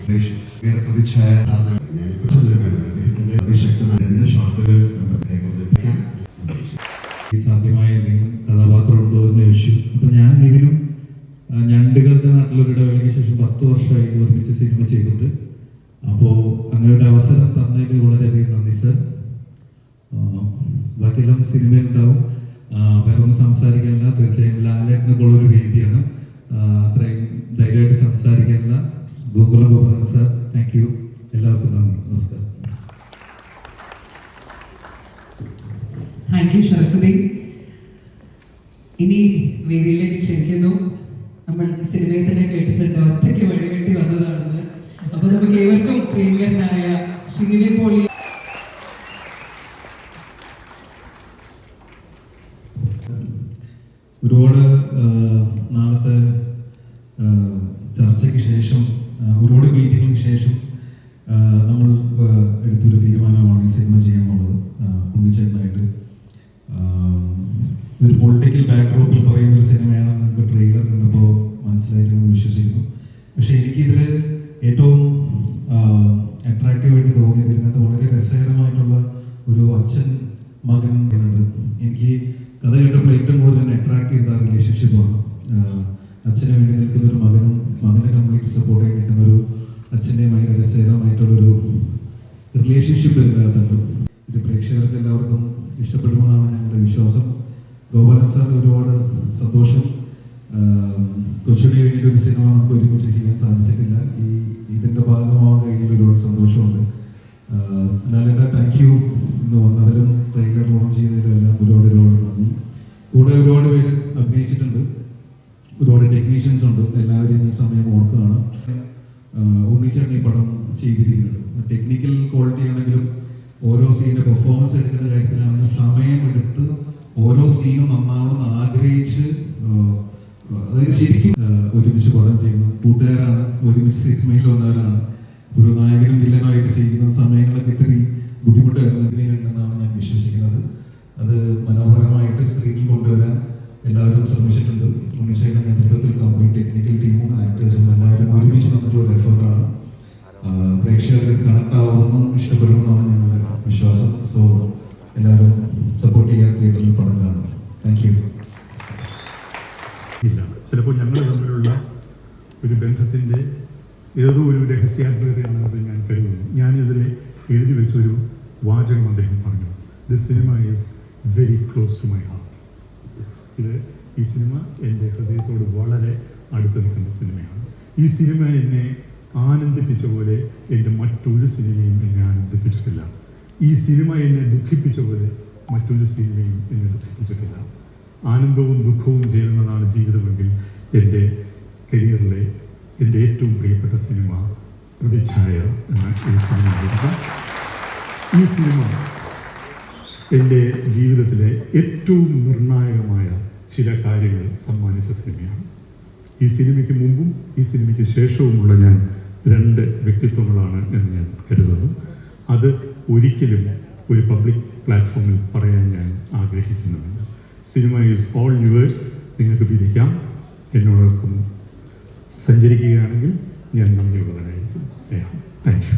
പ്രതിച്ഛായ സാധ്യമായ എന്തെങ്കിലും കഥാപാത്രം ഉണ്ടോ എന്ന് ചോദിച്ചു. അപ്പൊ ഞാൻ ഇതിനും ഞണ്ടുകളുടെ നാട്ടിലൊരു ഇടവേളയ്ക്ക് ശേഷം 10 വർഷമായി ഒരുമിച്ച് സിനിമ ചെയ്തിട്ട്. അപ്പോൾ അങ്ങനെ ഒരു അവസരം തന്നതിൽ വളരെയധികം നന്ദി സർ. ബാക്കിയെല്ലാം സിനിമയിലുണ്ടാവും. വേറെ ഒന്നും സംസാരിക്കാനില്ല. തീർച്ചയായും ലാലേട്ടനൊക്കെയുള്ളൊരു വേദിയാണ്. അത്രയും ധൈര്യമായിട്ട് സംസാരിക്കാനില്ല. Gokulan sir, thank you. എല്ലാവർക്കും നന്ദി, നമസ്കാരം. Thank you Sharafudheen. ഇനി വേദിയിലേക്ക് ക്ഷണിക്കുന്നു. നമ്മൾ സിനിമയിൽ തന്നെ കേട്ടിട്ടുണ്ട് ഒറ്റയ്ക്ക് വഴികെട്ടി വന്നതാണെന്ന്. അപ്പൊ നമുക്ക് ഏവർക്കും പ്രിയങ്കരനായ ഷിനിലെ പോളി ഒരുപാട് നാളത്തെ ചർച്ചയ്ക്ക് ശേഷം, ഒരുപാട് മീറ്റിങ്ങിന് ശേഷം നമ്മൾ എടുത്തൊരു തീരുമാനമാണ് ഈ സിനിമ ചെയ്യാനുള്ളത്. ഉണ്ണിച്ചേട്ടനായിട്ട് ഇതൊരു പൊളിറ്റിക്കൽ ബാക്ക്ഡ്രോപ്പിൽ പറയുന്ന ഒരു സിനിമയാണ്. നിങ്ങൾക്ക് ട്രെയിലർ കണ്ടപ്പോൾ മനസ്സിലായിട്ടുണ്ടെന്ന് വിശ്വസിക്കുന്നു. പക്ഷെ എനിക്കിതിൽ ഏറ്റവും അട്രാക്റ്റീവായിട്ട് തോന്നിയത് ഇതിനകത്ത് വളരെ രസകരമായിട്ടുള്ള ഒരു അച്ഛൻ മകൻ എന്നത്. എനിക്ക് കഥ കേട്ടപ്പോൾ ഏറ്റവും കൂടുതൽ അട്രാക്ട് ചെയ്ത റിലേഷൻഷിപ്പാണ്. അച്ഛനെ വേണ്ടി നിൽക്കുന്ന ഒരു മകനും മകനെ കംപ്ലീറ്റ് സപ്പോർട്ട് ചെയ്ത് നിൽക്കുന്ന ഒരു അച്ഛൻ്റെയുമായി രസകരമായിട്ടുള്ളൊരു റിലേഷൻഷിപ്പ് ഇതിനകത്തുണ്ട്. ഇത് പ്രേക്ഷകർക്ക് എല്ലാവർക്കും ഇഷ്ടപ്പെടുമെന്നാണ് ഞങ്ങളുടെ വിശ്വാസം. ഗോപാലൻ സാർ, ഒരുപാട് സന്തോഷം. കൊച്ചുണ്ണി കഴിഞ്ഞിട്ട് ഒരു സിനിമ നമുക്ക് ഒരുമിച്ച് ചെയ്യാൻ സാധിച്ചിട്ടില്ല. ഇതിൻ്റെ ഭാഗമാകാൻ കഴിഞ്ഞാൽ ഒരുപാട് സന്തോഷമുണ്ട്. ലാലേട്ടാ, താങ്ക് യു. ഇന്ന് വന്നതിലും ട്രെയിലർ ലോഞ്ച് ചെയ്തതിലും എല്ലാം ഒരുപാട് നന്ദി. കൂടെ ഒരുപാട് പേര് അഭിനയിച്ചിട്ടുണ്ട്, ഒരുപാട് ടെക്നീഷ്യൻസ് ഉണ്ട്. എല്ലാവരെയും ഈ സമയം ഓർക്കുകയാണ്. ഉണ്ണിച്ചേട്ടൻ ഈ പടം ചെയ്തിരിക്കുന്നത് ടെക്നിക്കൽ ക്വാളിറ്റി ആണെങ്കിലും ഓരോ സീനിന്റെ പെർഫോമൻസ് എടുക്കുന്ന കാര്യത്തിലാണെങ്കിലും സമയമെടുത്ത് ഓരോ സീനും നന്നാവണമെന്ന് ആഗ്രഹിച്ച്, അതായത് ശരിക്കും ഒരുമിച്ച് പടം ചെയ്യുന്നു. കൂട്ടുകാരാണ്, ഒരുമിച്ച് സിനിമയിൽ വന്നവരാണ്. ഒരു നായകനും വില്ലനുമായിട്ട് ചെയ്യുന്ന സമയങ്ങളൊക്കെ ഇത്തിരി ബുദ്ധിമുട്ടുണ്ടെന്നാണ് ഞാൻ വിശ്വസിക്കുന്നത്. അത് മനോഹരമായിട്ട് സ്ക്രീനിൽ കൊണ്ടുവരാൻ എല്ലാവരും ശ്രമിച്ചിട്ടുണ്ട്. ഉണ്ണിച്ചേട്ടൻ്റെ നേതൃത്വത്തിൽ കംപ്ലീറ്റ് ടെക്നിക്കൽ ടീമും ആക്ടേഴ്സും എല്ലാവരും ഒരുമിച്ച് വന്നിട്ടുള്ള ഒരു എഫേർട്ടാണ്. പ്രേക്ഷകർക്ക് കണക്ട് ആവുമെന്നും ഇഷ്ടപ്പെടുമെന്നാണ് ഞങ്ങളുടെ വിശ്വാസം. സോ എല്ലാവരും സപ്പോർട്ട് ചെയ്യാൻ തിയേറ്ററിൽ പടം കാണും. Thank you. ഇല്ല, ചിലപ്പോൾ ഞങ്ങൾ തമ്മിലുള്ള ഒരു ബന്ധത്തിൻ്റെ ഏതോ ഒരു രഹസ്യാത്മകതയാണെന്നത് ഞാൻ കരുതുന്നു. ഞാനിതിൽ എഴുതി വെച്ചൊരു വാചകം അദ്ദേഹം പറഞ്ഞു, this cinema is very close to my heart. ഈ സിനിമ എൻ്റെ ഹൃദയത്തോട് വളരെ അടുത്ത് നിൽക്കുന്ന സിനിമയാണ്. ഈ സിനിമ എന്നെ ആനന്ദിപ്പിച്ച പോലെ എൻ്റെ മറ്റൊരു സിനിമയും എന്നെ ആനന്ദിപ്പിച്ചിട്ടില്ല. ഈ സിനിമ എന്നെ ദുഃഖിപ്പിച്ച പോലെ മറ്റൊരു സിനിമയും എന്നെ ദുഃഖിപ്പിച്ചിട്ടില്ല. ആനന്ദവും ദുഃഖവും ചേരുന്നതാണ് ജീവിതമെങ്കിൽ എൻ്റെ കരിയറിലെ എൻ്റെ ഏറ്റവും പ്രിയപ്പെട്ട സിനിമ പ്രതിച്ഛായ എന്ന ഒരു സിനിമയായിരുന്നു. ഈ സിനിമ എൻ്റെ ജീവിതത്തിലെ ഏറ്റവും നിർണായകമായ ചില കാര്യങ്ങൾ സമ്മാനിച്ച സിനിമയാണ്. ഈ സിനിമയ്ക്ക് മുമ്പും ഈ സിനിമയ്ക്ക് ശേഷവുമുള്ള ഞാൻ 2 വ്യക്തിത്വങ്ങളാണ് എന്ന് ഞാൻ കരുതുന്നു. അത് ഒരിക്കലും ഒരു പബ്ലിക് പ്ലാറ്റ്ഫോമിൽ പറയാൻ ഞാൻ ആഗ്രഹിക്കുന്നുണ്ട്. Cinema is all yours. നിങ്ങൾക്ക് വിധിക്കാം. എന്നോടൊപ്പം സഞ്ചരിക്കുകയാണെങ്കിൽ ഞാൻ നന്ദിയുള്ളവനായിരിക്കും. സ്നേഹം. Thank you.